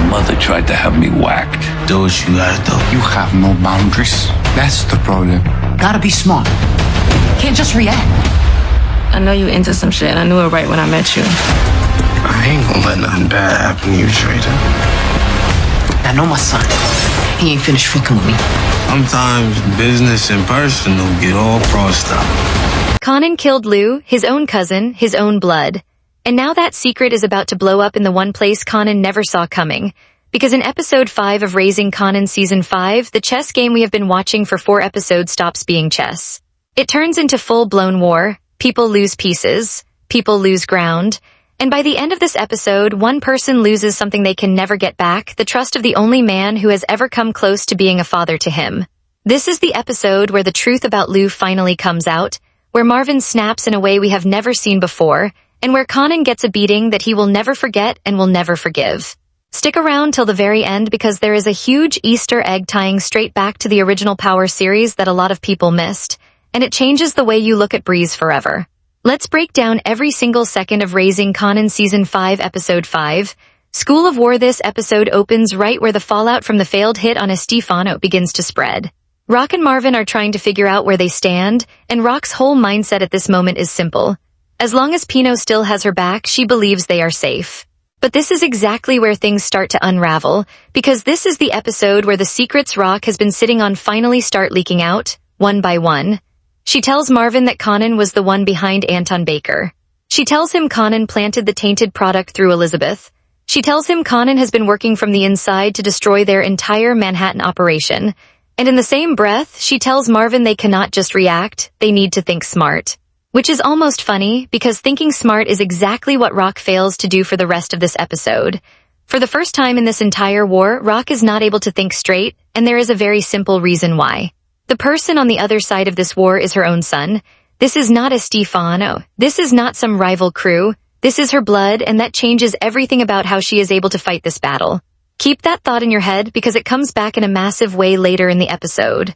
mother tried to have me whacked. Do what you gotta do. You have no boundaries. That's the problem. Gotta be smart. Can't just react. I know you into some shit. I knew it right when I met you. I ain't gonna let nothing bad happen to you, Trader. I know my son. He ain't finished fucking with me. Sometimes business and personal get all crossed up. Kanan killed Lou, his own cousin, his own blood. And now that secret is about to blow up in the one place Kanan never saw coming. Because in episode 5 of Raising Kanan season 5, the chess game we have been watching for 4 episodes stops being chess. It turns into full-blown war, people lose pieces, people lose ground, and by the end of this episode, one person loses something they can never get back, the trust of the only man who has ever come close to being a father to him. This is the episode where the truth about Lou finally comes out, where Marvin snaps in a way we have never seen before, and where Kanan gets a beating that he will never forget and will never forgive. Stick around till the very end because there is a huge Easter egg tying straight back to the original Power series that a lot of people missed, and it changes the way you look at Breeze forever. Let's break down every single second of Raising Kanan Season 5 Episode 5. School of War. This episode opens right where the fallout from the failed hit on Estefano begins to spread. Rock and Marvin are trying to figure out where they stand, and Rock's whole mindset at this moment is simple. As long as Pino still has her back, she believes they are safe. But this is exactly where things start to unravel, because this is the episode where the secrets Rock has been sitting on finally start leaking out, one by one. She tells Marvin that Kanan was the one behind Anton Baker. She tells him Kanan planted the tainted product through Elizabeth. She tells him Kanan has been working from the inside to destroy their entire Manhattan operation. And in the same breath, she tells Marvin they cannot just react, they need to think smart. Which is almost funny, because thinking smart is exactly what Rock fails to do for the rest of this episode. For the first time in this entire war, Rock is not able to think straight, and there is a very simple reason why. The person on the other side of this war is her own son. This is not Estefano. This is not some rival crew. This is her blood, and that changes everything about how she is able to fight this battle. Keep that thought in your head because it comes back in a massive way later in the episode.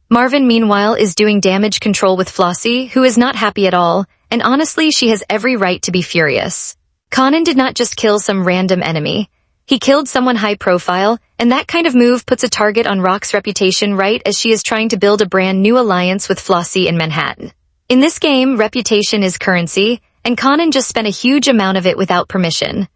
Marvin, meanwhile, is doing damage control with Flossie, who is not happy at all, and honestly, she has every right to be furious. Kanan did not just kill some random enemy. He killed someone high profile, and that kind of move puts a target on Rock's reputation right as she is trying to build a brand new alliance with Flossie in Manhattan. In this game, reputation is currency, and Kanan just spent a huge amount of it without permission.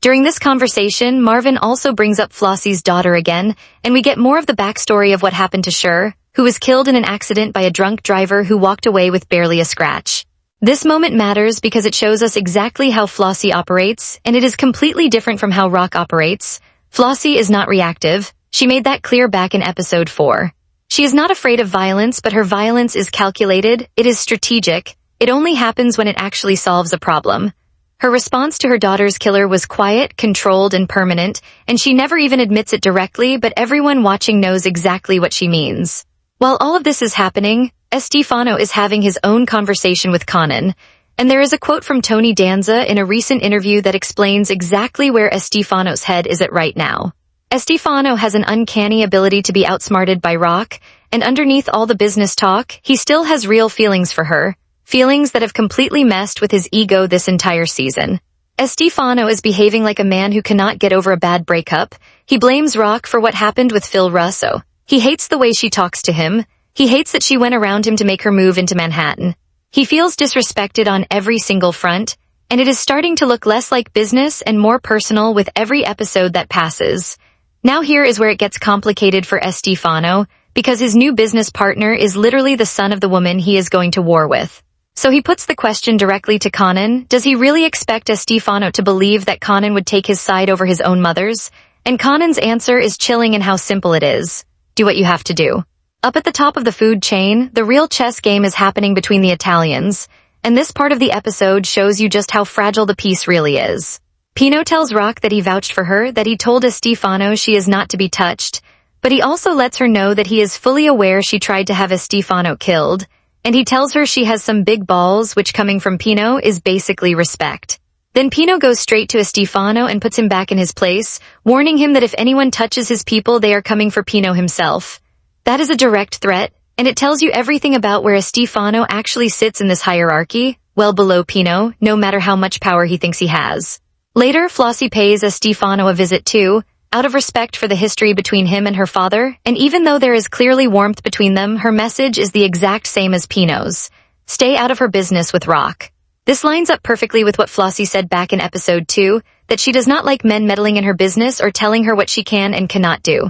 During this conversation, Marvin also brings up Flossie's daughter again, and we get more of the backstory of what happened to Sher, who was killed in an accident by a drunk driver who walked away with barely a scratch. This moment matters because it shows us exactly how Flossie operates, and it is completely different from how Rock operates. Flossie is not reactive. She made that clear back in episode 4. She is not afraid of violence, but her violence is calculated, it is strategic, it only happens when it actually solves a problem. Her response to her daughter's killer was quiet, controlled, and permanent, and she never even admits it directly, but everyone watching knows exactly what she means. While all of this is happening, Estefano is having his own conversation with Kanan, and there is a quote from Tony Danza in a recent interview that explains exactly where Estefano's head is at right now. Estefano has an uncanny ability to be outsmarted by Rock, and underneath all the business talk, he still has real feelings for her, feelings that have completely messed with his ego this entire season. Estefano is behaving like a man who cannot get over a bad breakup. He blames Rock for what happened with Phil Russo. He hates the way she talks to him. He hates that she went around him to make her move into Manhattan. He feels disrespected on every single front, and it is starting to look less like business and more personal with every episode that passes. Now here is where it gets complicated for Estefano, because his new business partner is literally the son of the woman he is going to war with. So he puts the question directly to Kanan. Does he really expect Estefano to believe that Kanan would take his side over his own mother's? And Kanan's answer is chilling in how simple it is. Do what you have to do. Up at the top of the food chain, the real chess game is happening between the Italians, and this part of the episode shows you just how fragile the peace really is. Pino tells Rock that he vouched for her, that he told Estefano she is not to be touched, but he also lets her know that he is fully aware she tried to have Estefano killed, and he tells her she has some big balls, which coming from Pino is basically respect. Then Pino goes straight to Estefano and puts him back in his place, warning him that if anyone touches his people, they are coming for Pino himself. That is a direct threat, and it tells you everything about where Estefano actually sits in this hierarchy, well below Pino, no matter how much power he thinks he has. Later, Flossie pays Estefano a visit too. out of respect for the history between him and her father, and even though there is clearly warmth between them, her message is the exact same as Pino's. Stay out of her business with Rock. This lines up perfectly with what Flossie said back in episode 2, that she does not like men meddling in her business or telling her what she can and cannot do.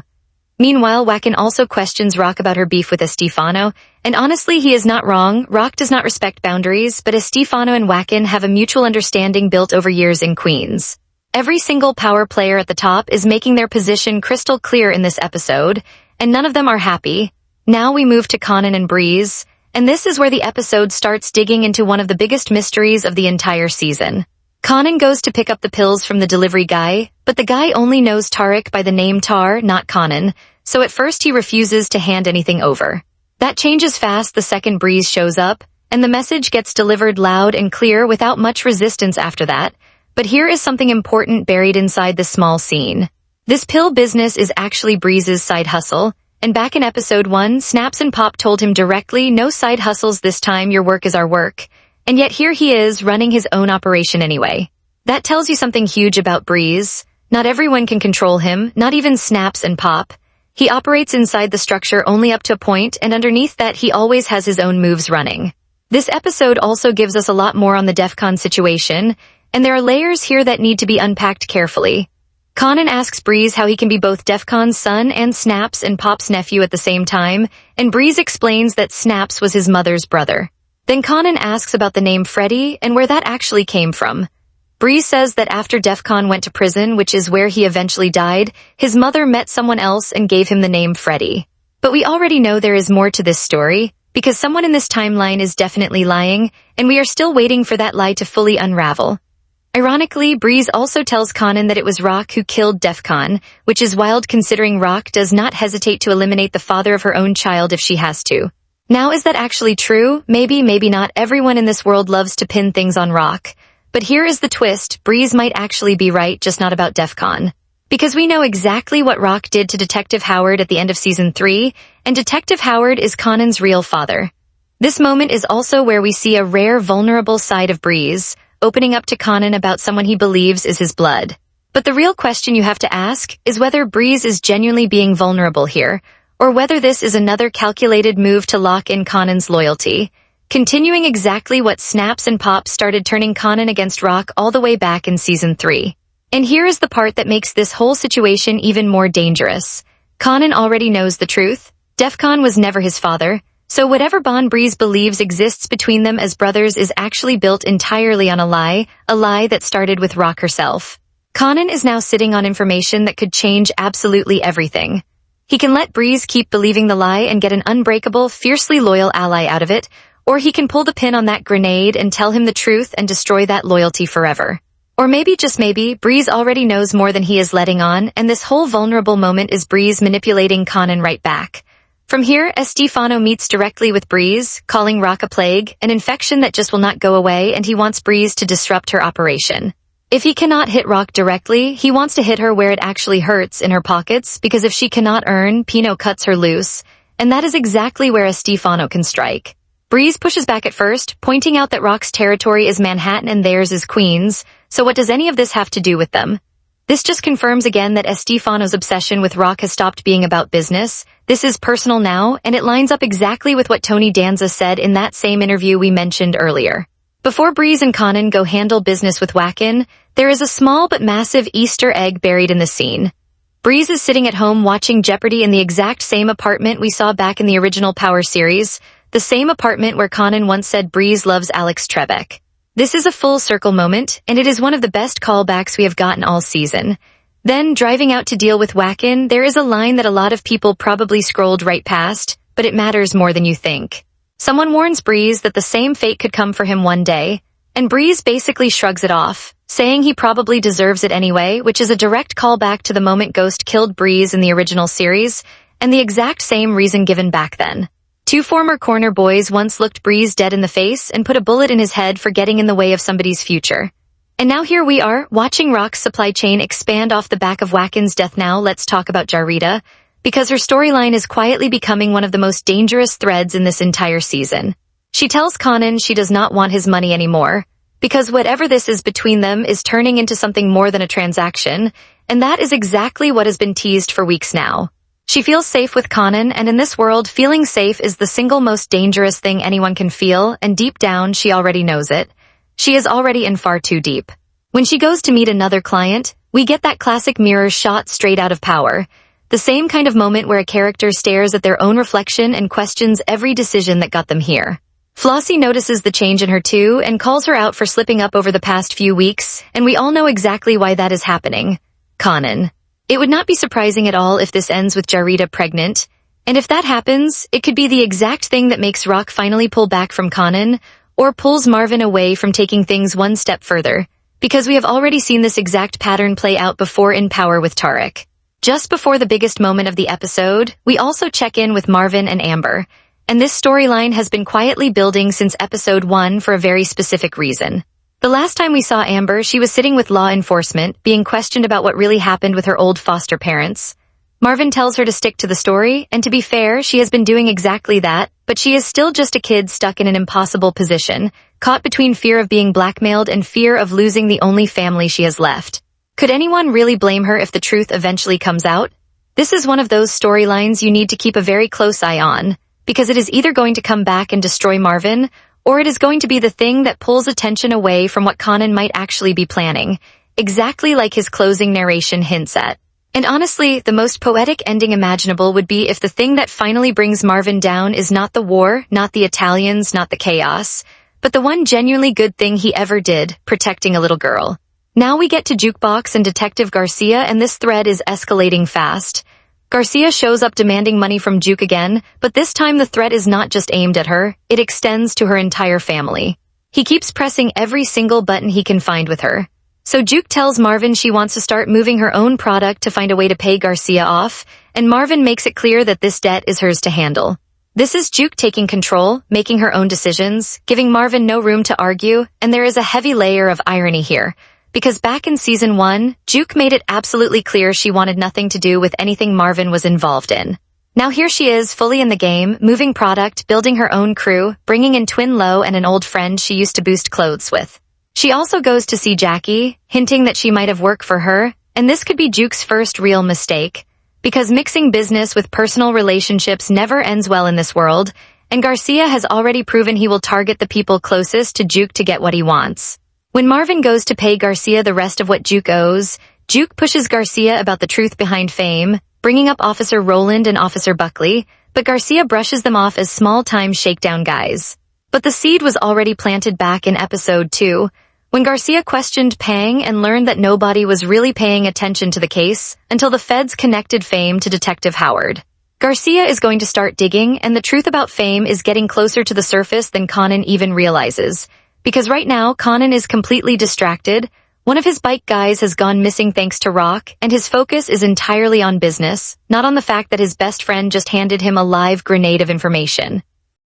Meanwhile, Wacken also questions Rock about her beef with Estefano, and honestly, he is not wrong. Rock does not respect boundaries, but Estefano and Wacken have a mutual understanding built over years in Queens. Every single power player at the top is making their position crystal clear in this episode, and none of them are happy. Now we move to Kanan and Breeze, and this is where the episode starts digging into one of the biggest mysteries of the entire season. Kanan goes to pick up the pills from the delivery guy, but the guy only knows Tariq by the name Tar, not Kanan, so at first he refuses to hand anything over. That changes fast the second Breeze shows up, and the message gets delivered loud and clear without much resistance after that. But here is something important buried inside this small scene. This pill business is actually Breeze's side hustle, and back in episode 1, Snaps and Pop told him directly, no side hustles this time, your work is our work. And yet here he is, running his own operation anyway. That tells you something huge about Breeze. Not everyone can control him, not even Snaps and Pop. He operates inside the structure only up to a point, and underneath that he always has his own moves running. This episode also gives us a lot more on the DEFCON situation, and there are layers here that need to be unpacked carefully. Kanan asks Breeze how he can be both DEFCON's son and Snaps and Pop's nephew at the same time, and Breeze explains that Snaps was his mother's brother. Then Kanan asks about the name Freddy and where that actually came from. Breeze says that after DEFCON went to prison, which is where he eventually died, his mother met someone else and gave him the name Freddy. But we already know there is more to this story, because someone in this timeline is definitely lying, and we are still waiting for that lie to fully unravel. Ironically, Breeze also tells Kanan that it was Rock who killed DEFCON, which is wild considering Rock does not hesitate to eliminate the father of her own child if she has to. Now, is that actually true? Maybe, maybe not. Everyone in this world loves to pin things on Rock. But here is the twist. Breeze might actually be right, just not about DEFCON. Because we know exactly what Rock did to Detective Howard at the end of Season 3, and Detective Howard is Kanan's real father. This moment is also where we see a rare, vulnerable side of Breeze, opening up to Kanan about someone he believes is his blood. But the real question you have to ask is whether Breeze is genuinely being vulnerable here, or whether this is another calculated move to lock in Kanan's loyalty, continuing exactly what Snaps and Pop started turning Kanan against Rock all the way back in Season 3. And here is the part that makes this whole situation even more dangerous. Kanan already knows the truth. DEFCON was never his father. So whatever bond Breeze believes exists between them as brothers is actually built entirely on a lie that started with Rock herself. Kanan is now sitting on information that could change absolutely everything. He can let Breeze keep believing the lie and get an unbreakable, fiercely loyal ally out of it, or he can pull the pin on that grenade and tell him the truth and destroy that loyalty forever. Or maybe, just maybe, Breeze already knows more than he is letting on, and this whole vulnerable moment is Breeze manipulating Kanan right back. From here, Estefano meets directly with Breeze, calling Rock a plague, an infection that just will not go away, and he wants Breeze to disrupt her operation. If he cannot hit Rock directly, he wants to hit her where it actually hurts, in her pockets, because if she cannot earn, Pino cuts her loose, and that is exactly where Estefano can strike. Breeze pushes back at first, pointing out that Rock's territory is Manhattan and theirs is Queens, so what does any of this have to do with them? This just confirms again that Estefano's obsession with Rock has stopped being about business. This is personal now, and it lines up exactly with what Tony Danza said in that same interview we mentioned earlier. Before Breeze and Kanan go handle business with Wacken, there is a small but massive Easter egg buried in the scene. Breeze is sitting at home watching Jeopardy in the exact same apartment we saw back in the original Power series, the same apartment where Kanan once said Breeze loves Alex Trebek. This is a full circle moment, and it is one of the best callbacks we have gotten all season. Then, driving out to deal with Wacken, there is a line that a lot of people probably scrolled right past, but it matters more than you think. Someone warns Breeze that the same fate could come for him one day, and Breeze basically shrugs it off, saying he probably deserves it anyway, which is a direct callback to the moment Ghost killed Breeze in the original series, and the exact same reason given back then. Two former corner boys once looked Breeze dead in the face and put a bullet in his head for getting in the way of somebody's future. And now here we are, watching Rock's supply chain expand off the back of Wacken's death. Now let's talk about Jarita, because her storyline is quietly becoming one of the most dangerous threads in this entire season. She tells Kanan she does not want his money anymore, because whatever this is between them is turning into something more than a transaction, and that is exactly what has been teased for weeks now. She feels safe with Kanan, and in this world, feeling safe is the single most dangerous thing anyone can feel, and deep down, she already knows it. She is already in far too deep. When she goes to meet another client, we get that classic mirror shot straight out of Power. The same kind of moment where a character stares at their own reflection and questions every decision that got them here. Flossie notices the change in her too and calls her out for slipping up over the past few weeks, and we all know exactly why that is happening. Kanan. It would not be surprising at all if this ends with Jarita pregnant, and if that happens, it could be the exact thing that makes Rock finally pull back from Kanan, or pulls Marvin away from taking things one step further, because we have already seen this exact pattern play out before in Power with Tarek. Just before the biggest moment of the episode, we also check in with Marvin and Amber, and this storyline has been quietly building since episode 1 for a very specific reason. The last time we saw Amber, she was sitting with law enforcement, being questioned about what really happened with her old foster parents. Marvin tells her to stick to the story, and to be fair, she has been doing exactly that, but she is still just a kid stuck in an impossible position, caught between fear of being blackmailed and fear of losing the only family she has left. Could anyone really blame her if the truth eventually comes out? This is one of those storylines you need to keep a very close eye on, because it is either going to come back and destroy Marvin, or it is going to be the thing that pulls attention away from what Kanan might actually be planning, exactly like his closing narration hints at. And honestly, the most poetic ending imaginable would be if the thing that finally brings Marvin down is not the war, not the Italians, not the chaos, but the one genuinely good thing he ever did, protecting a little girl. Now we get to Jukebox and Detective Garcia, and this thread is escalating fast. Garcia shows up demanding money from Juke again, but this time the threat is not just aimed at her, it extends to her entire family. He keeps pressing every single button he can find with her. So Juke tells Marvin she wants to start moving her own product to find a way to pay Garcia off, and Marvin makes it clear that this debt is hers to handle. This is Juke taking control, making her own decisions, giving Marvin no room to argue, and there is a heavy layer of irony here. Because back in season 1, Juke made it absolutely clear she wanted nothing to do with anything Marvin was involved in. Now here she is, fully in the game, moving product, building her own crew, bringing in Twin Lo and an old friend she used to boost clothes with. She also goes to see Jackie, hinting that she might have work for her, and this could be Juke's first real mistake. Because mixing business with personal relationships never ends well in this world, and Garcia has already proven he will target the people closest to Juke to get what he wants. When Marvin goes to pay Garcia the rest of what Juke owes, Juke pushes Garcia about the truth behind Fame, bringing up Officer Roland and Officer Buckley, but Garcia brushes them off as small-time shakedown guys. But the seed was already planted back in episode 2, when Garcia questioned Pang and learned that nobody was really paying attention to the case until the feds connected Fame to Detective Howard. Garcia is going to start digging, and the truth about Fame is getting closer to the surface than Kanan even realizes. Because right now, Kanan is completely distracted. One of his bike guys has gone missing thanks to Rock, and his focus is entirely on business, not on the fact that his best friend just handed him a live grenade of information.